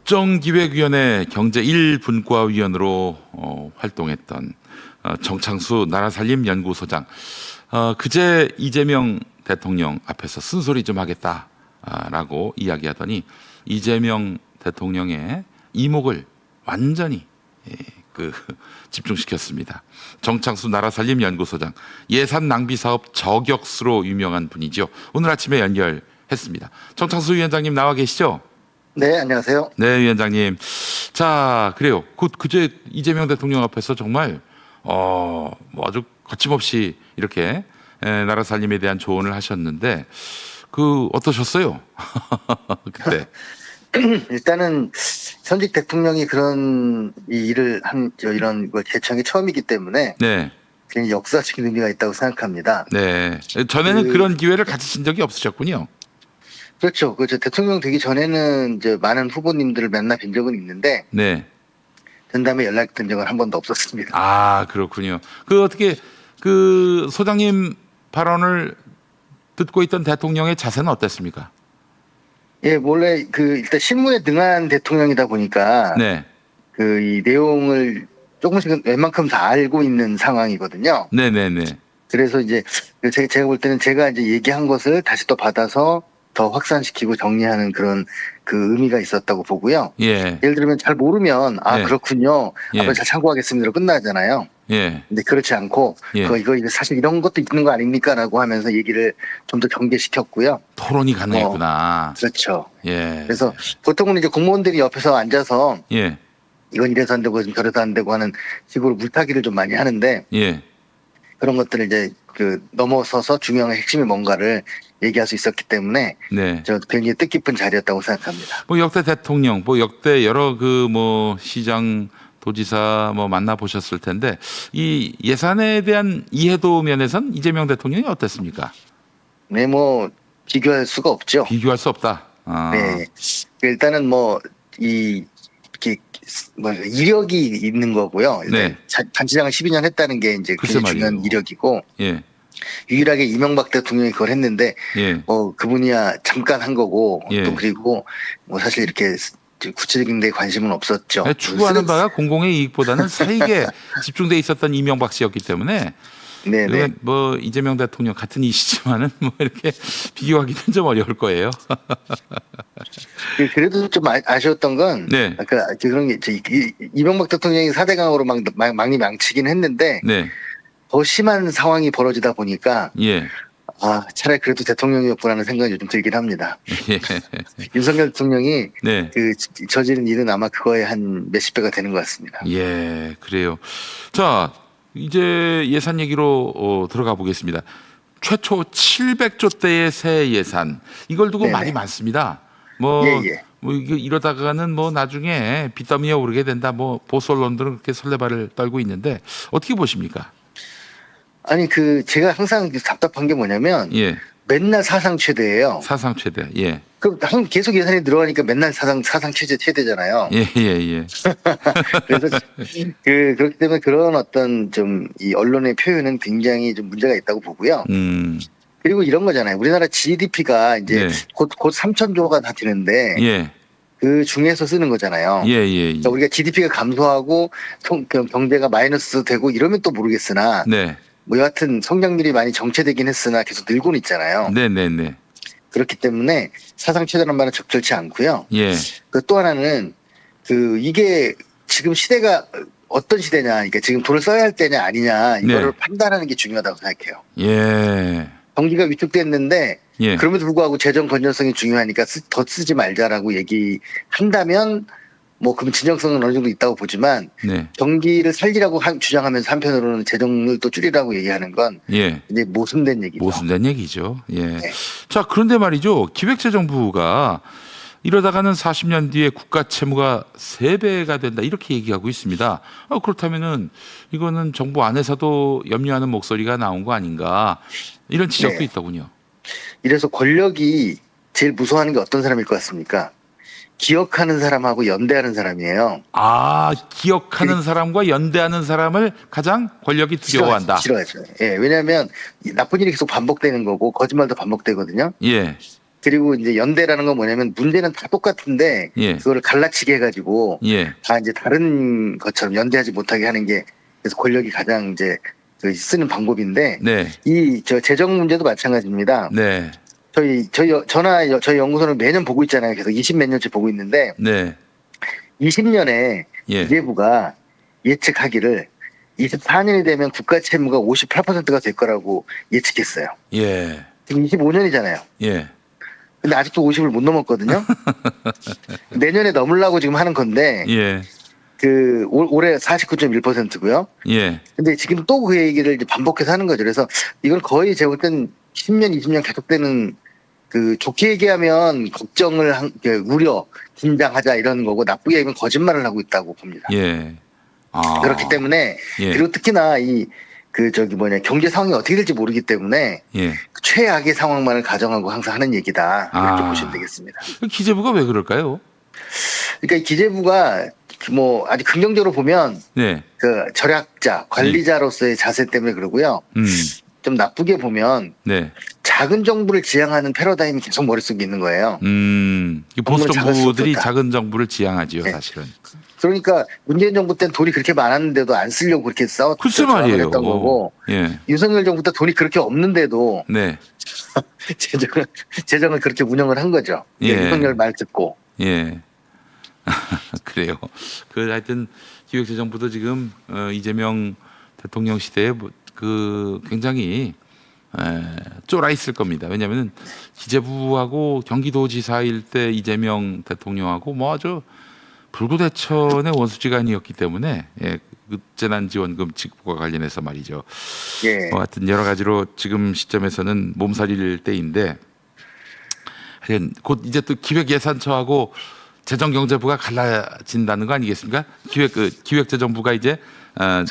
국정기획위원회 경제 1분과위원으로 활동했던 정창수 나라살림연구소장. 그제 이재명 대통령 앞에서 쓴소리 좀 하겠다라고 이야기하더니 이재명 대통령의 이목을 완전히 집중시켰습니다. 정창수 나라살림연구소장, 예산 낭비 사업 저격수로 유명한 분이죠. 오늘 아침에 연결했습니다. 정창수 위원장님 나와 계시죠? 네, 안녕하세요. 네, 위원장님. 자, 그래요. 그제 이재명 대통령 앞에서 정말 아주 거침없이 이렇게 나라 살림에 대한 조언을 하셨는데 어떠셨어요? 그때. 일단은 현직 대통령이 그런 일을 이런 걸 개최한 게 처음이기 때문에 네. 굉장히 역사적인 의미가 있다고 생각합니다. 네. 전에는 그런 기회를 가지신 적이 없으셨군요. 그렇죠. 대통령 되기 전에는 이제 많은 후보님들을 만나 뵌 적은 있는데, 네. 된 다음에 연락된 적은 한 번도 없었습니다. 아, 그렇군요. 어떻게 소장님 발언을 듣고 있던 대통령의 자세는 어땠습니까? 예, 원래 일단 실무에 능한 대통령이다 보니까, 네. 이 내용을 조금씩은 웬만큼 다 알고 있는 상황이거든요. 네네네. 그래서 이제 제가 볼 때는 제가 이제 얘기한 것을 다시 또 받아서 더 확산시키고 정리하는 그런 의미가 있었다고 보고요. 예. 예를 들면 잘 모르면 예. 그렇군요. 예. 앞으로 잘 참고하겠습니다로 끝나잖아요. 예. 근데 그렇지 않고 예. 이거 사실 이런 것도 있는 거 아닙니까라고 하면서 얘기를 좀 더 전개시켰고요. 토론이 가능했구나. 그렇죠. 예. 그래서 보통은 이제 공무원들이 옆에서 앉아서 예. 이건 이래서 안 되고 저래서 안 되고 하는 식으로 물타기를 좀 많이 하는데 예. 그런 것들을 이제 넘어서서 중요한 핵심이 뭔가를 얘기할 수 있었기 때문에 네. 저 굉장히 뜻깊은 자리였다고 생각합니다. 역대 대통령, 역대 여러 시장, 도지사 만나 보셨을 텐데 이 예산에 대한 이해도 면에선 이재명 대통령이 어땠습니까? 네, 비교할 수가 없죠. 비교할 수 없다. 아. 네, 일단은 이력이 있는 거고요. 네. 단체장을 12년 했다는 게 이제 굉장히 중요한 이력이고. 예. 유일하게 이명박 대통령이 그걸 했는데, 예. 그분이야 잠깐 한 거고, 예. 또 그리고 사실 이렇게 구체적인 데 관심은 없었죠. 추구하는 바가 공공의 이익보다는 사익에 집중돼 있었던 이명박 씨였기 때문에. 네네. 이재명 대통령 같은 이시지만은 이렇게 비교하기는 좀 어려울 거예요. 그래도 좀 아쉬웠던 건, 네. 그런 게 이명박 대통령이 4대강으로 망치긴 했는데, 네. 더 심한 상황이 벌어지다 보니까, 예. 차라리 그래도 대통령이었구나라는 생각이 요즘 들긴 합니다. 예. 윤석열 대통령이 네. 저지른 일은 아마 그거에 한 몇십 배가 되는 것 같습니다. 예, 그래요. 자, 이제 예산 얘기로 들어가 보겠습니다. 최초 700조 대의 새 예산, 이걸 두고 네네. 말이 많습니다. 예. 이러다가는 나중에 빚더미에 오르게 된다. 보수 언론들은 그렇게 설레발을 떨고 있는데 어떻게 보십니까? 아니 제가 항상 답답한 게 뭐냐면 예. 맨날 사상 최대예요. 사상 최대. 예. 그럼 계속 예산이 늘어가니까 맨날 사상 최대잖아요. 예. 그래서 그렇기 때문에 그런 어떤 좀 이 언론의 표현은 굉장히 좀 문제가 있다고 보고요. 그리고 이런 거잖아요. 우리나라 GDP가 이제 네. 곧 3,000조가 다 되는데 예. 그 중에서 쓰는 거잖아요. 예. 그러니까 우리가 GDP가 감소하고 경제가 마이너스 되고 이러면 또 모르겠으나 네. 여하튼 성장률이 많이 정체되긴 했으나 계속 늘고는 있잖아요. 네. 그렇기 때문에 사상 최대라는 말은 적절치 않고요. 예. 또 하나는 이게 지금 시대가 어떤 시대냐, 그러니까 지금 돈을 써야 할 때냐 아니냐 이거를 네. 판단하는 게 중요하다고 생각해요. 예. 경기가 위축됐는데 예. 그럼에도 불구하고 재정 건전성이 중요하니까 더 쓰지 말자라고 얘기한다면 그럼 진정성은 어느 정도 있다고 보지만 네. 경기를 살리라고 주장하면서 한편으로는 재정을 또 줄이라고 얘기하는 건 예. 이제 모순된 얘기죠. 모순된 얘기죠. 예. 네. 자, 그런데 말이죠. 기획재정부가 이러다가는 40년 뒤에 국가 채무가 3배가 된다 이렇게 얘기하고 있습니다. 그렇다면은 이거는 정부 안에서도 염려하는 목소리가 나온 거 아닌가 이런 지적도 네. 있더군요. 이래서 권력이 제일 무서워하는 게 어떤 사람일 것 같습니까? 기억하는 사람하고 연대하는 사람이에요. 기억하는 사람과 연대하는 사람을 가장 권력이 두려워한다. 싫어하죠. 예, 왜냐하면 나쁜 일이 계속 반복되는 거고 거짓말도 반복되거든요. 예. 그리고 이제 연대라는 건 뭐냐면 문제는 다 똑같은데 예. 그거를 갈라치게 해가지고 예. 다 이제 다른 것처럼 연대하지 못하게 하는 게 그래서 권력이 가장 이제 그 쓰는 방법인데 네. 이 저 재정 문제도 마찬가지입니다. 네. 저희 연구소는 매년 보고 있잖아요. 계속 20몇 년째 보고 있는데 네. 20년에 예. 기재부가 예측하기를 24년이 되면 국가 채무가 58%가 될 거라고 예측했어요. 예. 지금 25년이잖아요. 예. 근데 아직도 50을 못 넘었거든요. 내년에 넘으려고 지금 하는 건데 예. 그 올해 49.1%고요. 예. 근데 지금 또 그 얘기를 이제 반복해서 하는 거죠. 그래서 이건 거의 제가 볼 땐 10년, 20년 계속되는 그 좋게 얘기하면 걱정을 우려, 긴장하자 이런 거고 나쁘게 얘기하면 거짓말을 하고 있다고 봅니다. 예. 아. 그렇기 때문에 예. 그리고 특히나 경제 상황이 어떻게 될지 모르기 때문에 예. 최악의 상황만을 가정하고 항상 하는 얘기다 이렇게 아. 보시면 되겠습니다. 기재부가 왜 그럴까요? 그러니까 이 기재부가 뭐 아주 긍정적으로 보면 네. 그 절약자, 관리자로서의 자세 때문에 그러고요. 좀 나쁘게 보면 네. 작은 정부를 지향하는 패러다임이 계속 머릿속에 있는 거예요. 보수 작을 수 정부들이 없었다. 작은 정부를 지향하지요, 네. 사실은. 그러니까 문재인 정부 때는 돈이 그렇게 많았는데도 안 쓰려고 그렇게 글쎄 말이에요. 했던 거고 예. 윤석열 정부 때 돈이 그렇게 없는데도 네. 재정을 그렇게 운영을 한 거죠. 예. 윤석열 말 듣고. 예. 그래요. 하여튼 기획재정부도 지금 이재명 대통령 시대에 굉장히 쫄아 있을 겁니다. 왜냐하면 기재부하고 경기도지사일 때 이재명 대통령하고 뭐 아주 불구대천의 원수지간이었기 때문에 그 재난지원금 지급과 관련해서 말이죠. 예. 하여튼 여러 가지로 지금 시점에서는 몸살일 때인데 곧 이제 또 기획예산처하고 재정경제부가 갈라진다는 거 아니겠습니까? 기획재정부가 이제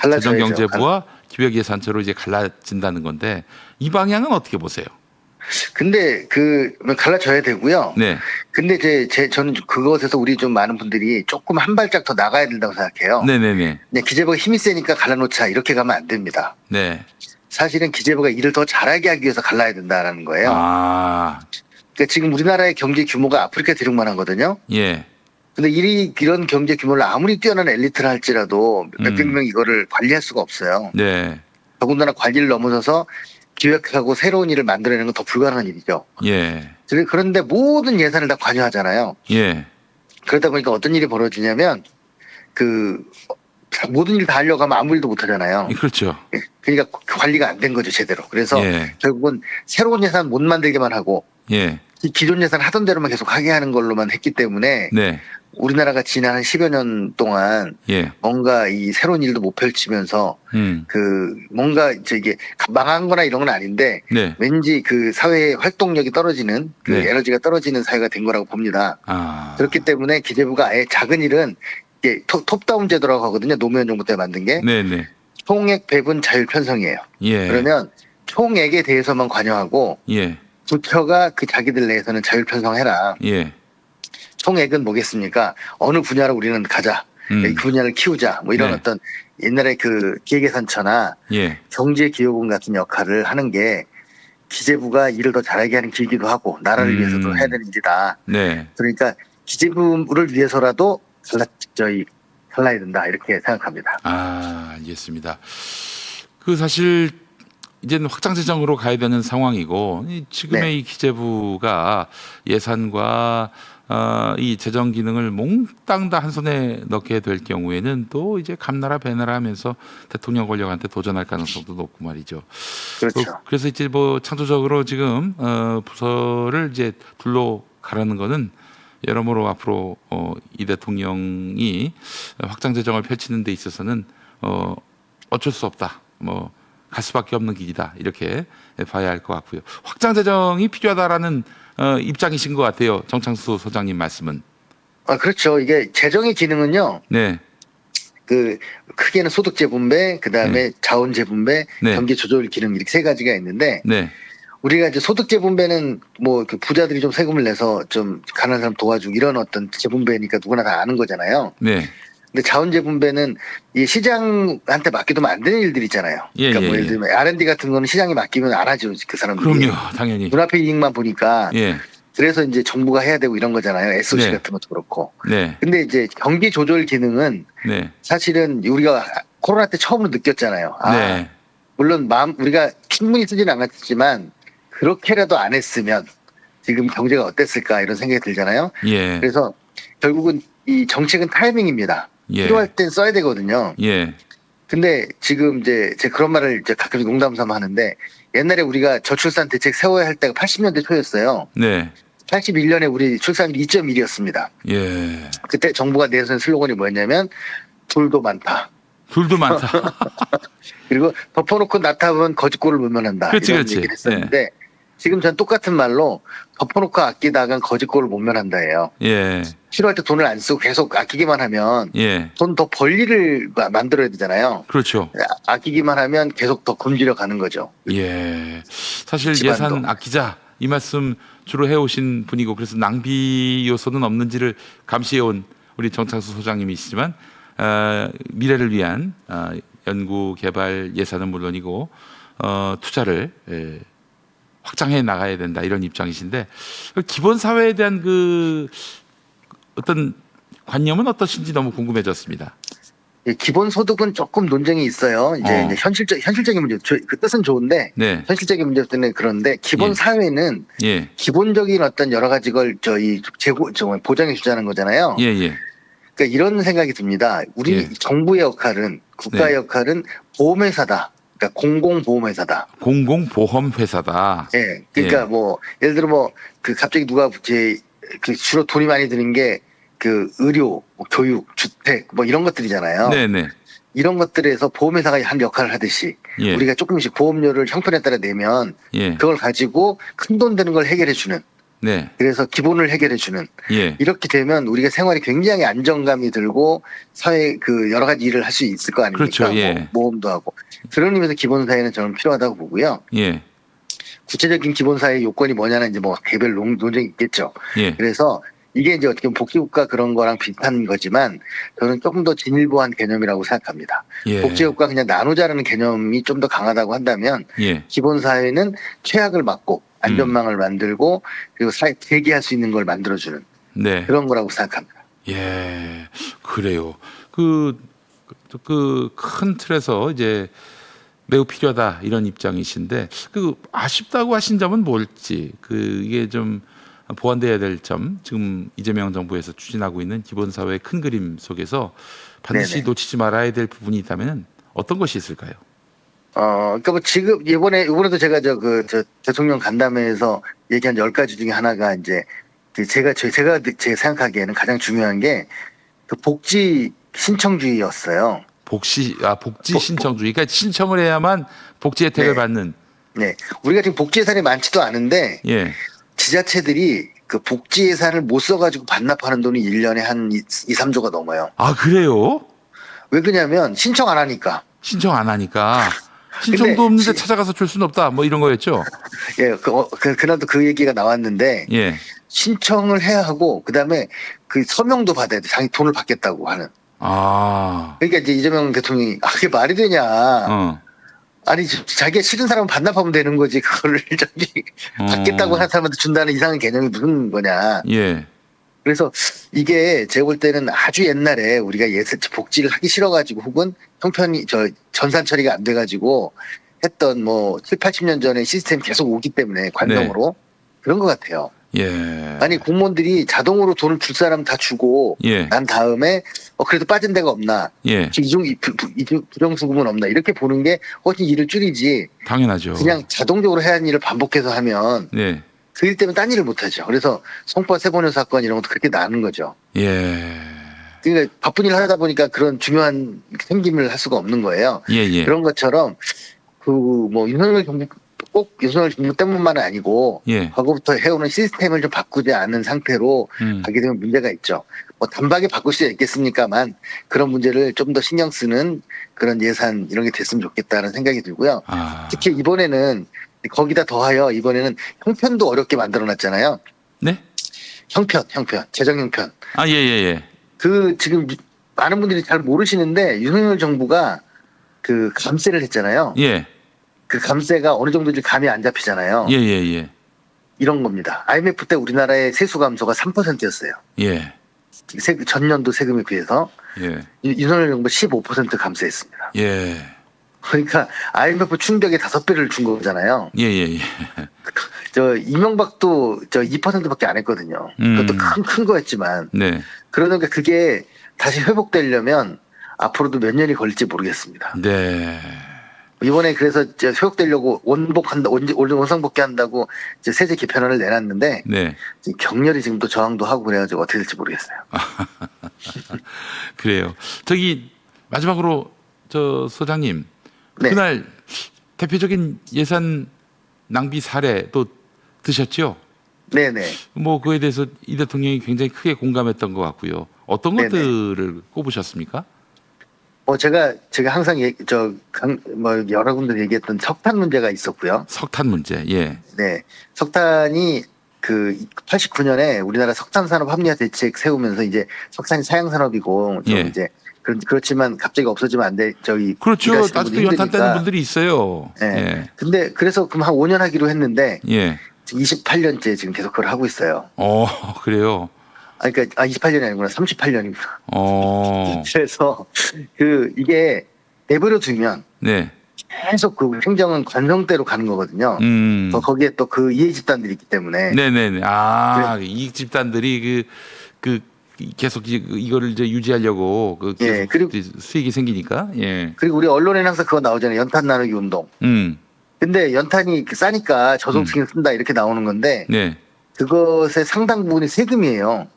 재정경제부와 기획예산처로 이제 갈라진다는 건데 이 방향은 어떻게 보세요? 근데 갈라져야 되고요. 네. 근데 저는 그것에서 우리 좀 많은 분들이 조금 한 발짝 더 나가야 된다고 생각해요. 네네네. 그냥 기재부가 힘이 세니까 갈라놓자 이렇게 가면 안 됩니다. 네. 사실은 기재부가 일을 더 잘하게 하기 위해서 갈라야 된다라는 거예요. 아. 그러니까 지금 우리나라의 경제 규모가 아프리카 대륙만 하거든요. 예. 근데 이런 경제 규모를 아무리 뛰어난 엘리트를 할지라도 몇백 명 이거를 관리할 수가 없어요. 네. 더군다나 관리를 넘어서서 기획하고 새로운 일을 만들어내는 건 더 불가능한 일이죠. 예. 그런데 모든 예산을 다 관여하잖아요. 예. 그러다 보니까 어떤 일이 벌어지냐면 모든 일 다 하려고 하면 아무 일도 못 하잖아요. 그렇죠. 그러니까 관리가 안 된 거죠, 제대로. 그래서 예. 결국은 새로운 예산 못 만들게만 하고 예. 기존 예산 하던 대로만 계속 하게 하는 걸로만 했기 때문에 네. 우리나라가 지난 한 10여 년 동안 예. 뭔가 이 새로운 일도 못 펼치면서 뭔가 이게 망한 거나 이런 건 아닌데 네. 왠지 그 사회의 활동력이 떨어지는 네. 에너지가 떨어지는 사회가 된 거라고 봅니다. 아. 그렇기 때문에 기재부가 아예 작은 일은 이게 톱다운 제도라고 하거든요. 노무현 정부 때 만든 게 네네. 총액 배분 자율 편성이에요. 예. 그러면 총액에 대해서만 관여하고 예. 부처가 그 자기들 내에서는 자율 편성해라. 예. 총액은 뭐겠습니까? 어느 분야로 우리는 가자. 그 분야를 키우자. 뭐 이런 네. 어떤 옛날에 그 기획예산처나 예. 경제기여금 같은 역할을 하는 게 기재부가 일을 더 잘하게 하는 길기도 하고 나라를 위해서도 해야 되는 일이다. 네. 그러니까 기재부를 위해서라도 갈라야 된다. 이렇게 생각합니다. 아, 알겠습니다. 사실 이제는 확장 재정으로 가야 되는 상황이고 지금의 네. 이 기재부가 예산과 이 재정 기능을 몽땅 다 한 손에 넣게 될 경우에는 또 이제 감나라 배나라 하면서 대통령 권력한테 도전할 가능성도 높고 말이죠. 그렇죠. 그래서 이제 뭐 창조적으로 지금 부서를 이제 둘로 가라는 거는 여러모로 앞으로 이 대통령이 확장 재정을 펼치는 데 있어서는 어쩔 수 없다. 갈 수밖에 없는 길이다. 이렇게 봐야 할 것 같고요. 확장 재정이 필요하다라는 입장이신 것 같아요. 정창수 소장님 말씀은. 그렇죠. 이게 재정의 기능은요. 네. 크게는 소득 재분배, 그다음에 자원 재분배, 네. 경기 조절 기능 이렇게 세 가지가 있는데 네. 우리가 이제 소득 재분배는 그 부자들이 좀 세금을 내서 좀 가난한 사람 도와주고 이런 어떤 재분배니까 누구나 다 아는 거잖아요. 네. 근데 자원 재분배는 이 시장한테 맡기면 안 되는 일들 있잖아요. 예, 그러니까 뭐 예, 예를 들면 R&D 같은 거는 시장에 맡기면 안 하죠. 그 사람들이. 그럼요. 당연히. 눈앞의 이익만 보니까 예. 그래서 이제 정부가 해야 되고 이런 거잖아요. SOC 네. 같은 것도 그렇고. 네. 근데 이제 경기 조절 기능은 네. 사실은 우리가 코로나 때 처음으로 느꼈잖아요. 네. 물론 우리가 충분히 쓰지는 않았지만 그렇게라도 안 했으면 지금 경제가 어땠을까 이런 생각이 들잖아요. 예. 그래서 결국은 이 정책은 타이밍입니다. 예. 필요할 땐 써야 되거든요. 예. 근데 지금 이제 제가 그런 말을 이제 가끔 농담 삼아 하는데 옛날에 우리가 저출산 대책 세워야 할 때가 80년대 초였어요. 네. 81년에 우리 출산율 2.1이었습니다. 예. 그때 정부가 내세운 슬로건이 뭐였냐면 둘도 많다. 둘도 많다. 그리고 덮어놓고 나타보면 거짓골을 못면한다. 그렇지, 이런 그렇지. 얘기를 했었는데 지금 전 똑같은 말로 덮어놓고 아끼다간 거짓골을 못 면한다예요. 예. 필요할 때 돈을 안 쓰고 계속 아끼기만 하면 예. 돈 더 벌 일을 만들어야 되잖아요. 그렇죠. 아끼기만 하면 계속 더 굶주려 가는 거죠. 예. 사실 집안도. 예산 아끼자 이 말씀 주로 해오신 분이고 그래서 낭비 요소는 없는지를 감시해온 우리 정창수 소장님이시지만 미래를 위한 연구 개발 예산은 물론이고 투자를 확장해 나가야 된다 이런 입장이신데 기본 사회에 대한 그 어떤 관념은 어떠신지 너무 궁금해졌습니다. 예, 기본소득은 조금 논쟁이 있어요. 이제 현실적인 문제, 그 뜻은 좋은데 네. 현실적인 문제 때문에 그런데 기본 예. 사회는 예. 기본적인 어떤 여러 가지 걸 보장해 주자는 거잖아요. 예. 예. 그러니까 이런 생각이 듭니다. 우리 예. 정부의 역할은 국가의 네. 역할은 보험회사다. 그러니까 공공보험회사다. 공공보험회사다. 예. 그러니까 예. 뭐 예를 들어 뭐 그 갑자기 누가 그 주로 돈이 많이 드는 게 그 의료, 뭐 교육, 주택 뭐 이런 것들이잖아요. 네네. 이런 것들에서 보험회사가 한 역할을 하듯이 예. 우리가 조금씩 보험료를 형편에 따라 내면 예. 그걸 가지고 큰 돈 되는 걸 해결해 주는 네. 그래서 기본을 해결해 주는 예. 이렇게 되면 우리가 생활이 굉장히 안정감이 들고 사회 그 여러 가지 일을 할 수 있을 거 아닙니까? 그렇죠. 예. 뭐 모험도 하고 그런 의미에서 기본 사회는 저는 필요하다고 보고요. 예. 구체적인 기본 사회 요건이 뭐냐는 이제 뭐 개별 논쟁이 있겠죠. 예. 그래서 이게 이제 어떻게 보면 복지국가 그런 거랑 비슷한 거지만 저는 조금 더 진일보한 개념이라고 생각합니다. 예. 복지국가 그냥 나누자라는 개념이 좀 더 강하다고 한다면 예. 기본 사회는 최악을 막고 안전망을 만들고 그리고 사회 대기할 수 있는 걸 만들어주는 네. 그런 거라고 생각합니다. 예. 그래요. 그 큰 틀에서 이제 매우 필요하다 이런 입장이신데 그 아쉽다고 하신 점은 뭘지 이게 좀 보완돼야 될 점 지금 이재명 정부에서 추진하고 있는 기본사회의 큰 그림 속에서 반드시 네네. 놓치지 말아야 될 부분이 있다면 어떤 것이 있을까요? 그러니까 뭐 지금 이번에도 제가 저 대통령 간담회에서 얘기한 10가지 중에 하나가 이제 제가 생각하기에는 가장 중요한 게 그 복지 신청주의였어요. 복지 신청주의. 그러니까 신청을 해야만 복지 혜택을 네. 받는. 네. 우리가 지금 복지 예산이 많지도 않은데 예. 지자체들이 그 복지 예산을 못 써가지고 반납하는 돈이 1년에 한 2, 3조가 넘어요. 아, 그래요? 왜 그러냐면 신청 안 하니까. 신청 안 하니까. 신청도 근데 없는데 찾아가서 줄 수는 없다. 뭐 이런 거였죠. 예, 그날도 그 얘기가 나왔는데 예. 신청을 해야 하고 그다음에 그 서명도 받아야 돼. 자기 돈을 받겠다고 하는. 아. 그러니까 이제 이재명 대통령이 그게 말이 되냐. 어. 아니 자기가 싫은 사람은 반납하면 되는 거지. 그거를 받겠다고 하는 사람한테 준다는 이상한 개념이 무슨 거냐. 예. 그래서 이게 제가 볼 때는 아주 옛날에 우리가 복지를 하기 싫어가지고 혹은 형편이 전산 처리가 안 돼가지고 했던 뭐 7, 80년 전에 시스템이 계속 오기 때문에 관성으로 그런 것 같아요. 예. 아니 공무원들이 자동으로 돈을 줄 사람 다 주고 예. 난 다음에 그래도 빠진 데가 없나 예. 부정수급은 없나 이렇게 보는 게 훨씬 일을 줄이지 당연하죠. 그냥 자동적으로 해야 하는 일을 반복해서 하면 네. 그 일 때문에 딴 일을 못하죠. 그래서 송파 세번호 사건 이런 것도 그렇게 나는 거죠. 예. 그러니까 바쁜 일을 하다 보니까 그런 중요한 생김을 할 수가 없는 거예요. 예. 예. 그런 것처럼 뭐 윤석열 정부 꼭 윤석열 정부 때문만은 아니고 예. 과거부터 해오는 시스템을 좀 바꾸지 않은 상태로 가게 되면 문제가 있죠. 뭐 단박에 바꿀 수 있겠습니까만 그런 문제를 좀 더 신경 쓰는 그런 예산 이런 게 됐으면 좋겠다는 생각이 들고요. 아. 특히 이번에는 거기다 더하여 이번에는 형편도 어렵게 만들어놨잖아요. 네? 형편, 재정 형편. 아, 예, 예, 예. 지금 많은 분들이 잘 모르시는데 윤석열 정부가 그 감세를 했잖아요. 예. 그 감세가 어느 정도인지 감이 안 잡히잖아요. 예, 예, 예. 이런 겁니다. IMF 때 우리나라의 세수 감소가 3%였어요. 예. 전년도 세금에 비해서 예. 윤석열 정부 15% 감소했습니다. 예. 그러니까 IMF 충격의 5배를 준 거잖아요. 예, 예, 예. 저 이명박도 저 2%밖에 안 했거든요. 그것도 큰 거였지만 네. 그러니까 그게 다시 회복되려면 앞으로도 몇 년이 걸릴지 모르겠습니다. 네. 이번에 그래서 이제 회복되려고 원상복귀 한다고 이제 세제 개편안을 내놨는데 네. 지금 격렬히 지금 또 저항도 하고 그래가지고 어떻게 될지 모르겠어요. 그래요. 저기 마지막으로 저 소장님 네. 그날 대표적인 예산 낭비 사례 또 드셨죠? 네네. 뭐 그에 대해서 이 대통령이 굉장히 크게 공감했던 것 같고요. 어떤 네네. 것들을 꼽으셨습니까? 제가 항상 여러 군데 얘기했던 석탄 문제가 있었고요. 석탄 문제. 예. 네. 석탄이 그 89년에 우리나라 석탄 산업 합리화 대책 세우면서 이제 석탄이 사양 산업이고 좀 예. 이제 그렇지만 갑자기 없어지면 안 돼. 그렇죠. 일하시는 아직도 분들이 연탄 떼는 힘드니까. 분들이 있어요. 네. 예. 근데 그래서 그럼 한 5년 하기로 했는데 예. 지금 28년째 지금 계속 그걸 하고 있어요. 그래요. 그러니까 28년이 아니구나. 38년이구나. 어. 그래서 이게 내버려 두면 네. 계속 그 행정은 관성대로 가는 거거든요. 거기에 또 그 이해 집단들이 있기 때문에. 네네네. 이익 집단들이 계속 이거를 이제 유지하려고 계속 예, 그리고 수익이 생기니까. 예. 그리고 우리 언론에는 항상 그거 나오잖아요. 연탄 나누기 운동. 근데 연탄이 싸니까 저소득층이 쓴다 이렇게 나오는 건데 네. 그것의 상당 부분이 세금이에요.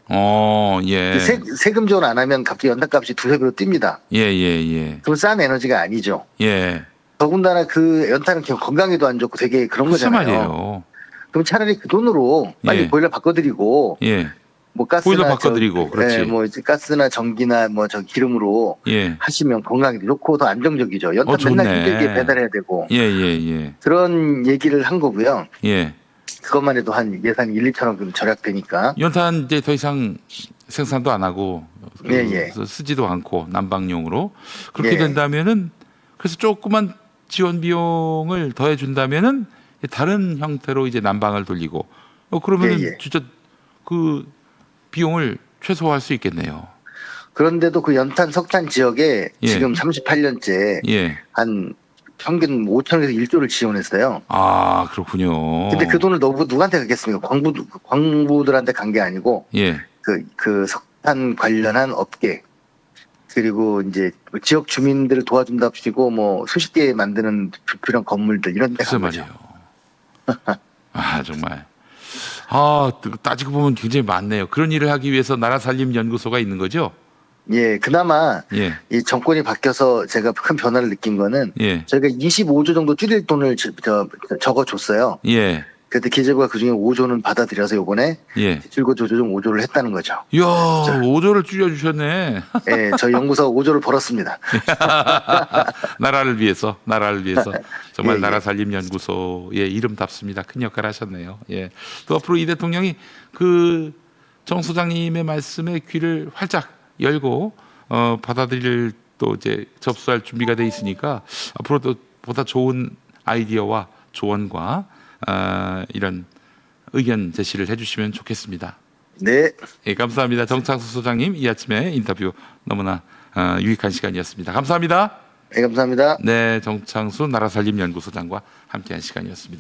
예. 세금 지원 안 하면 갑자기 연탄값이 두세 배로 뜁니다. 예. 그럼 싼 에너지가 아니죠. 예. 더군다나 그 연탄은 건강에도 안 좋고 되게 그런 글쎄 거잖아요. 말이에요. 그럼 차라리 그 돈으로 빨리 예. 보일러 바꿔드리고 예. 뭐 가스나 보일러 바꿔드리고, 그렇지. 뭐 이제 가스나 전기나 뭐 저 기름으로 예. 하시면 건강에도 좋고 더 안정적이죠. 연탄 좋네. 맨날 힘들게 배달해야 되고 예. 그런 얘기를 한 거고요. 예. 그것만 해도 한 예산 1, 2천억 절약되니까. 연탄 이제 더 이상 생산도 안 하고 예. 쓰지도 않고 난방용으로 그렇게 예. 된다면은 그래서 조그만 지원 비용을 더해 준다면은 다른 형태로 이제 난방을 돌리고 그러면은 예. 진짜 그 비용을 최소화할 수 있겠네요. 그런데도 그 연탄 석탄 지역에 예. 지금 38년째 예. 한 평균 5천에서 1조를 지원했어요. 그렇군요. 근데 그 돈을 누구한테 가겠습니까? 광부들한테 간 게 아니고 예. 그 석탄 관련한 업계 그리고 이제 지역 주민들을 도와준답시고 뭐 수십 개 만드는 불필요한 건물들 이런 데 글쎄 간 거죠. 말이에요. 정말. 따지고 보면 굉장히 많네요. 그런 일을 하기 위해서 나라살림연구소가 있는 거죠? 예, 그나마 예. 이 정권이 바뀌어서 제가 큰 변화를 느낀 거는 예. 저희가 25조 정도 줄일 돈을 적어줬어요. 예. 그때 기재부가 그중에 5조는 받아들여서 요번에 예. 실거주 조정 5조를 했다는 거죠. 이야, 5조를 줄여주셨네. 예, 저희 연구소 5조를 벌었습니다. 나라를 위해서 정말 예. 나라살림연구소의 이름답습니다. 큰 역할 하셨네요. 예. 또 앞으로 이 대통령이 그 정 소장님의 말씀에 귀를 활짝 열고 받아들일 또 이제 접수할 준비가 돼 있으니까 앞으로도 보다 좋은 아이디어와 조언과 이런 의견 제시를 해주시면 좋겠습니다. 네. 예, 감사합니다. 정창수 소장님 이 아침에 인터뷰 너무나 유익한 시간이었습니다. 감사합니다. 네, 감사합니다. 네, 정창수 나라살림연구소장과 함께한 시간이었습니다.